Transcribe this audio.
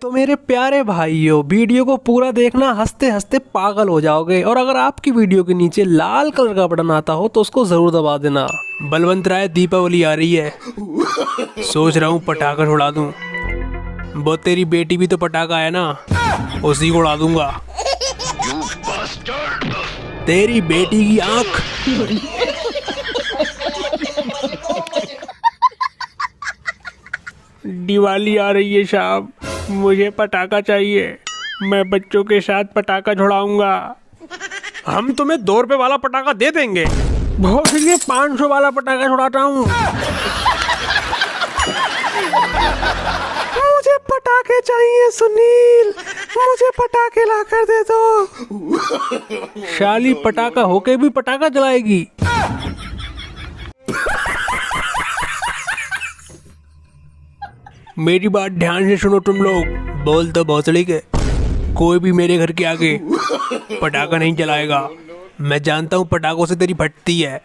तो मेरे प्यारे भाइयों, वीडियो को पूरा देखना, हंसते हंसते पागल हो जाओगे। और अगर आपकी वीडियो के नीचे लाल कलर का बटन आता हो तो उसको जरूर दबा देना। बलवंत राय, दीपावली आ रही है, सोच रहा हूँ पटाखा उड़ा दूं। वो तेरी बेटी भी तो पटाखा है ना, उसी को उड़ा दूंगा। तेरी बेटी की आंख। दिवाली आ रही है साहब, मुझे पटाखा चाहिए। मैं बच्चों के साथ पटाखा छुड़ाऊंगा। हम तुम्हें 2 रुपए वाला पटाखा दे देंगे, बहुत इसलिए 500 वाला पटाखा छुड़ाता हूँ। मुझे पटाखे चाहिए सुनील, मुझे पटाखे ला कर दे दो। शाली पटाखा होके भी पटाखा जलाएगी। मेरी बात ध्यान से सुनो तुम लोग, बोल तो भोसड़ी के। कोई भी मेरे घर के आगे पटाखा नहीं जलाएगा। मैं जानता हूँ पटाखों से तेरी फटती है।